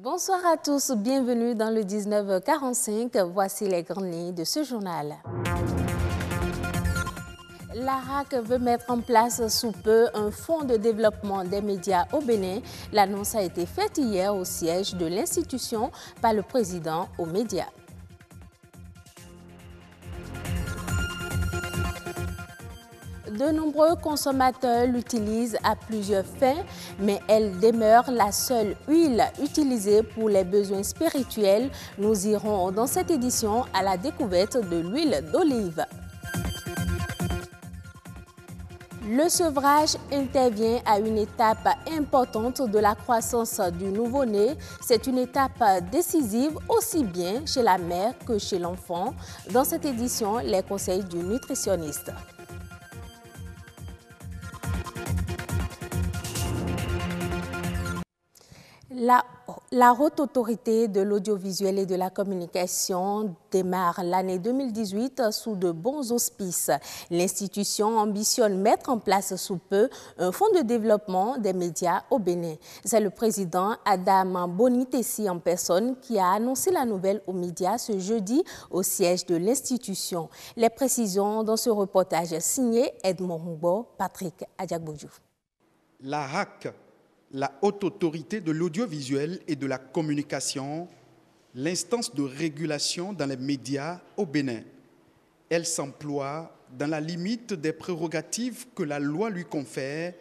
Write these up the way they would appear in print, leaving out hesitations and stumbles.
Bonsoir à tous, bienvenue dans le 19h45. Voici les grandes lignes de ce journal. L'ARAC veut mettre en place sous peu un fonds de développement des médias au Bénin. L'annonce a été faite hier au siège de l'institution par le président aux médias. De nombreux consommateurs l'utilisent à plusieurs fins, mais elle demeure la seule huile utilisée pour les besoins spirituels. Nous irons dans cette édition à la découverte de l'huile d'olive. Le sevrage intervient à une étape importante de la croissance du nouveau-né. C'est une étape décisive aussi bien chez la mère que chez l'enfant. Dans cette édition, les conseils du nutritionniste. La Haute Autorité de l'audiovisuel et de la communication démarre l'année 2018 sous de bons auspices. L'institution ambitionne mettre en place sous peu un fonds de développement des médias au Bénin. C'est le président Adam Bonitessi en personne qui a annoncé la nouvelle aux médias ce jeudi au siège de l'institution. Les précisions dans ce reportage signé Edmond Moubo, Patrick Adiagbodjou. La HAC, la Haute Autorité de l'audiovisuel et de la communication, l'instance de régulation dans les médias au Bénin. Elle s'emploie, dans la limite des prérogatives que la loi lui confère,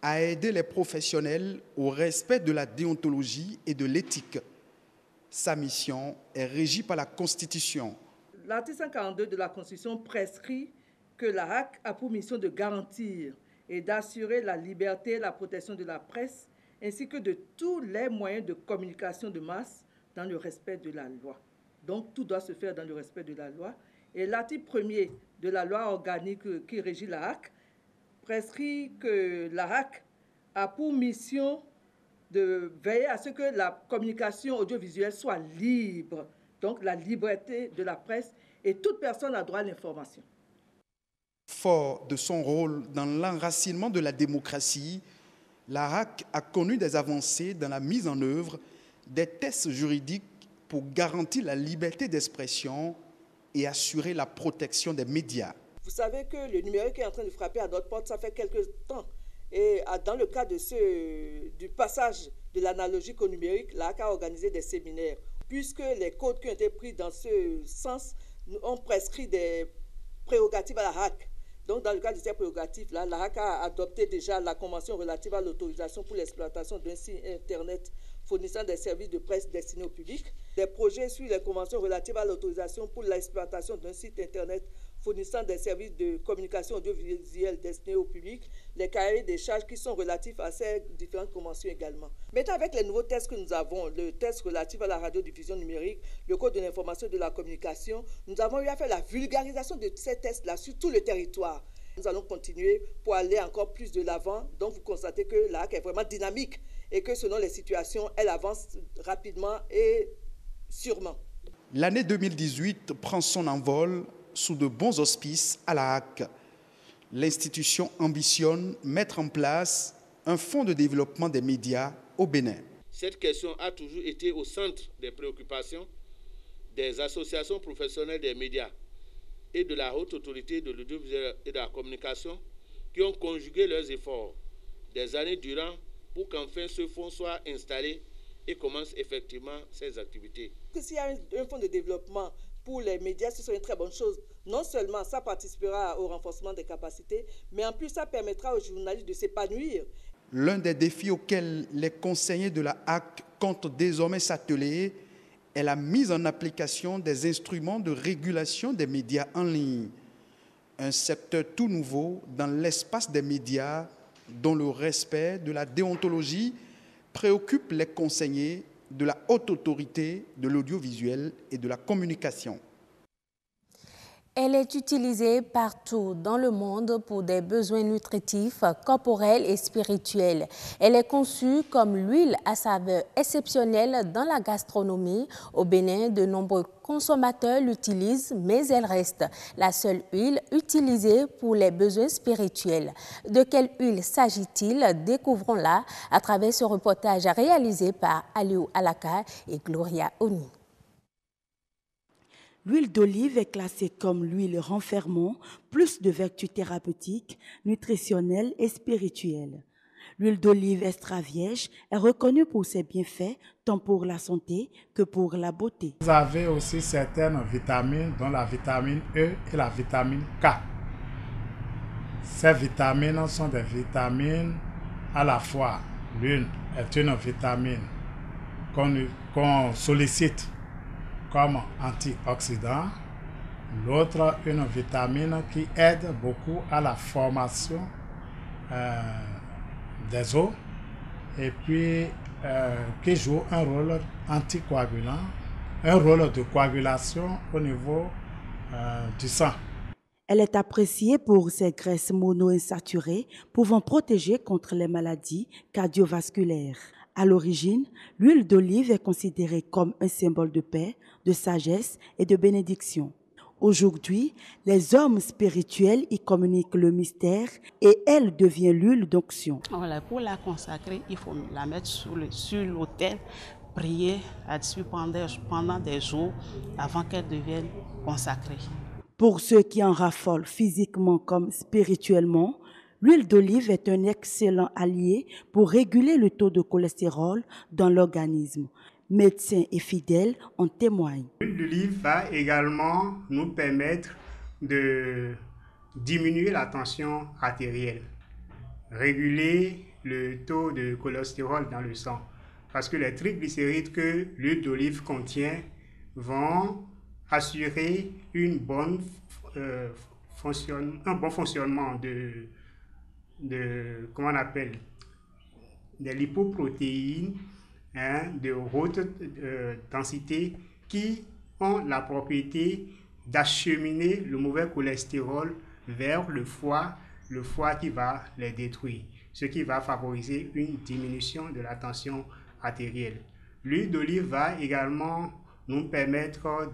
à aider les professionnels au respect de la déontologie et de l'éthique. Sa mission est régie par la Constitution. L'article 142 de la Constitution prescrit que la HAC a pour mission de garantir et d'assurer la liberté et la protection de la presse, ainsi que de tous les moyens de communication de masse dans le respect de la loi. Donc, tout doit se faire dans le respect de la loi. Et l'article 1er de la loi organique qui régit la HAC prescrit que la HAC a pour mission de veiller à ce que la communication audiovisuelle soit libre, donc la liberté de la presse, et toute personne a droit à l'information. Fort de son rôle dans l'enracinement de la démocratie, la HAC a connu des avancées dans la mise en œuvre des tests juridiques pour garantir la liberté d'expression et assurer la protection des médias. Vous savez que le numérique est en train de frapper à notre porte, ça fait quelques temps. Et dans le cas du passage de l'analogique au numérique, la HAC a organisé des séminaires, puisque les codes qui ont été pris dans ce sens ont prescrit des prérogatives à la HAC. Donc, dans le cadre de ces prérogatives-là, la HAC a adopté déjà la Convention relative à l'autorisation pour l'exploitation d'un site Internet fournissant des services de presse destinés au public, des projets sur les conventions relatives à l'autorisation pour l'exploitation d'un site Internet fournissant des services de communication audiovisuelle destinés au public, les cahiers des charges qui sont relatifs à ces différentes conventions également. Maintenant, avec les nouveaux tests que nous avons, le test relatif à la radiodiffusion numérique, le code de l'information et de la communication, nous avons eu à faire la vulgarisation de ces tests-là sur tout le territoire. Nous allons continuer pour aller encore plus de l'avant. Donc, vous constatez que la HAC est vraiment dynamique et que selon les situations, elle avance rapidement et sûrement. L'année 2018 prend son envol sous de bons auspices à la HAC. L'institution ambitionne mettre en place un fonds de développement des médias au Bénin. Cette question a toujours été au centre des préoccupations des associations professionnelles des médias et de la Haute Autorité de l'audiovisuel et de la communication qui ont conjugué leurs efforts des années durant pour qu'enfin ce fonds soit installé et commence effectivement ses activités. S'il y a un fonds de développement pour les médias, ce serait une très bonne chose. Non seulement ça participera au renforcement des capacités, mais en plus ça permettra aux journalistes de s'épanouir. L'un des défis auxquels les conseillers de la HAC comptent désormais s'atteler est la mise en application des instruments de régulation des médias en ligne. Un secteur tout nouveau dans l'espace des médias dont le respect de la déontologie préoccupe les conseillers de la Haute Autorité de l'audiovisuel et de la communication. Elle est utilisée partout dans le monde pour des besoins nutritifs, corporels et spirituels. Elle est conçue comme l'huile à saveur exceptionnelle dans la gastronomie. Au Bénin, de nombreux consommateurs l'utilisent, mais elle reste la seule huile utilisée pour les besoins spirituels. De quelle huile s'agit-il? Découvrons-la à travers ce reportage réalisé par Aliou Alaka et Gloria Oni. L'huile d'olive est classée comme l'huile renfermant plus de vertus thérapeutiques, nutritionnelles et spirituelles. L'huile d'olive extra vierge est reconnue pour ses bienfaits tant pour la santé que pour la beauté. Vous avez aussi certaines vitamines, dont la vitamine E et la vitamine K. Ces vitamines sont des vitamines à la fois. L'une est une vitamine qu'on sollicite comme antioxydant, l'autre une vitamine qui aide beaucoup à la formation des os et puis qui joue un rôle anticoagulant, un rôle de coagulation au niveau du sang. Elle est appréciée pour ses graisses monoinsaturées pouvant protéger contre les maladies cardiovasculaires. À l'origine, l'huile d'olive est considérée comme un symbole de paix, de sagesse et de bénédiction. Aujourd'hui, les hommes spirituels y communiquent le mystère et elle devient l'huile d'onction. Voilà, pour la consacrer, il faut la mettre sur l'autel, prier là-dessus pendant des jours avant qu'elle devienne consacrée. Pour ceux qui en raffolent physiquement comme spirituellement, l'huile d'olive est un excellent allié pour réguler le taux de cholestérol dans l'organisme. Médecins et fidèles en témoignent. L'huile d'olive va également nous permettre de diminuer la tension artérielle, réguler le taux de cholestérol dans le sang. Parce que les triglycérides que l'huile d'olive contient vont assurer un bon fonctionnement comment on appelle, des lipoprotéines de haute densité qui ont la propriété d'acheminer le mauvais cholestérol vers le foie qui va les détruire, ce qui va favoriser une diminution de la tension artérielle. L'huile d'olive va également nous permettre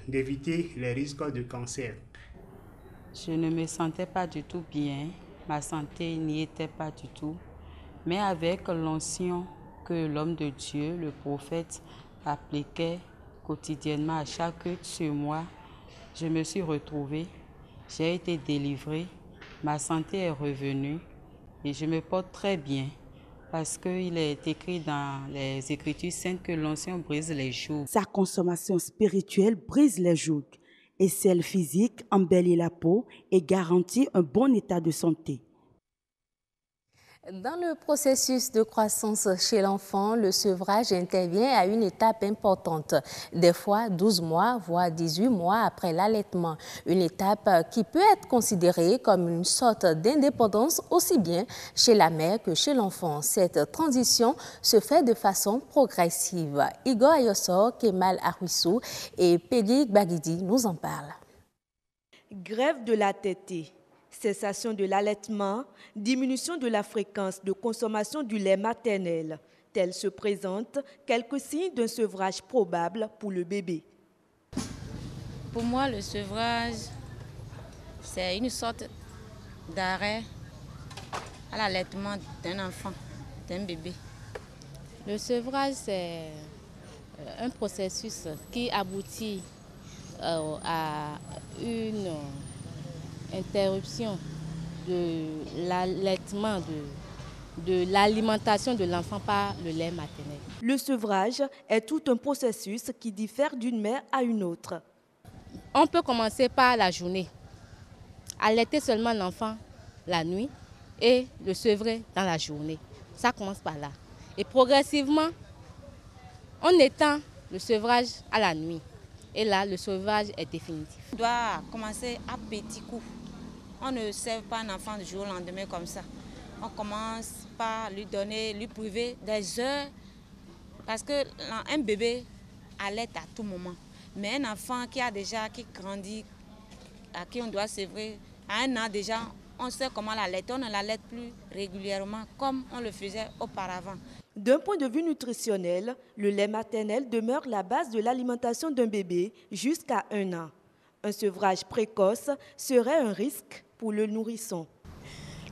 d'éviter les risques de cancer. Je ne me sentais pas du tout bien, ma santé n'y était pas du tout, mais avec l'onction que l'homme de Dieu, le prophète, appliquait quotidiennement à chaque mois, je me suis retrouvée, j'ai été délivrée, ma santé est revenue et je me porte très bien parce qu'il est écrit dans les Écritures saintes que l'onction brise les jougs. Sa consommation spirituelle brise les jougs et celle physique embellit la peau et garantit un bon état de santé. Dans le processus de croissance chez l'enfant, le sevrage intervient à une étape importante, des fois 12 mois, voire 18 mois après l'allaitement. Une étape qui peut être considérée comme une sorte d'indépendance aussi bien chez la mère que chez l'enfant. Cette transition se fait de façon progressive. Igor Ayossor, Kemal Arwissou et Peggy Bagidi nous en parlent. Grève de la tétée. Cessation de l'allaitement, diminution de la fréquence de consommation du lait maternel. Tels se présentent quelques signes d'un sevrage probable pour le bébé. Pour moi, le sevrage, c'est une sorte d'arrêt à l'allaitement d'un enfant, d'un bébé. Le sevrage, c'est un processus qui aboutit à une interruption de l'allaitement, de l'alimentation de l'enfant par le lait maternel. Le sevrage est tout un processus qui diffère d'une mère à une autre. On peut commencer par la journée, allaiter seulement l'enfant la nuit et le sevrer dans la journée. Ça commence par là. Et progressivement, on étend le sevrage à la nuit. Et là, le sevrage est définitif. On doit commencer à petits coups. On ne sève pas un enfant du jour au lendemain comme ça. On commence par lui priver des heures. Parce qu'un bébé allaite à tout moment. Mais un enfant qui grandit, à qui on doit sevrer, à 1 an déjà, on sait comment l'allaiter. On ne l'allaite plus régulièrement comme on le faisait auparavant. D'un point de vue nutritionnel, le lait maternel demeure la base de l'alimentation d'un bébé jusqu'à 1 an. Un sevrage précoce serait un risque pour le nourrisson.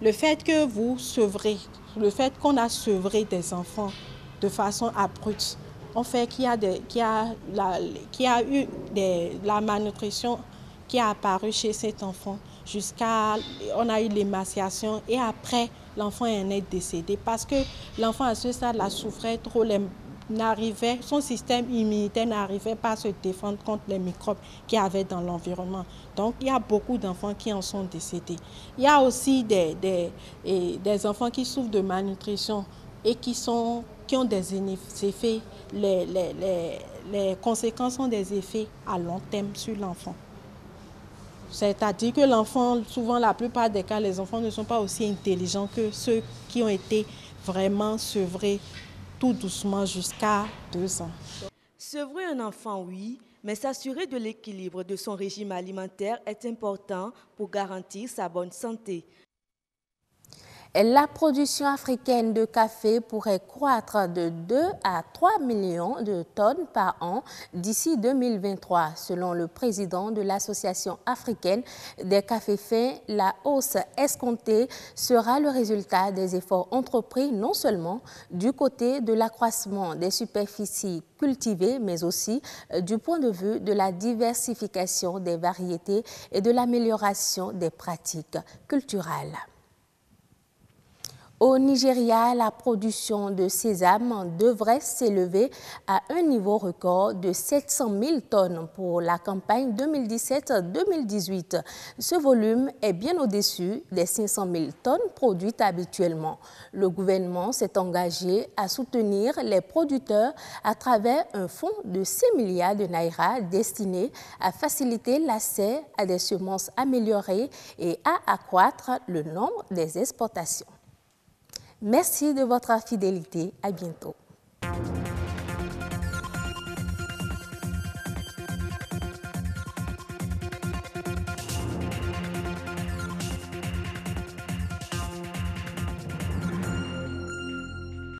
Le fait que vous sevrez, le fait qu'on a sevré des enfants de façon abrupte, on fait qu'il y a eu la malnutrition qui a apparu chez cet enfant jusqu'à, on a eu l'émaciation et après l'enfant est né décédé parce que l'enfant à ce stade la souffrait trop, son système immunitaire n'arrivait pas à se défendre contre les microbes qu'il y avait dans l'environnement. Donc il y a beaucoup d'enfants qui en sont décédés. Il y a aussi des enfants qui souffrent de malnutrition et qui ont des effets, les conséquences sont des effets à long terme sur l'enfant. C'est-à-dire que l'enfant, souvent la plupart des cas, les enfants ne sont pas aussi intelligents que ceux qui ont été vraiment sevrés tout doucement jusqu'à 2 ans. Sevrer un enfant, oui, mais s'assurer de l'équilibre de son régime alimentaire est important pour garantir sa bonne santé. La production africaine de café pourrait croître de 2 à 3 millions de tonnes par an d'ici 2023. Selon le président de l'Association africaine des cafés fins, la hausse escomptée sera le résultat des efforts entrepris non seulement du côté de l'accroissement des superficies cultivées, mais aussi du point de vue de la diversification des variétés et de l'amélioration des pratiques culturelles. Au Nigeria, la production de sésame devrait s'élever à un niveau record de 700 000 tonnes pour la campagne 2017-2018. Ce volume est bien au-dessus des 500 000 tonnes produites habituellement. Le gouvernement s'est engagé à soutenir les producteurs à travers un fonds de 6 milliards de naira destiné à faciliter l'accès à des semences améliorées et à accroître le nombre des exportations. Merci de votre fidélité. À bientôt.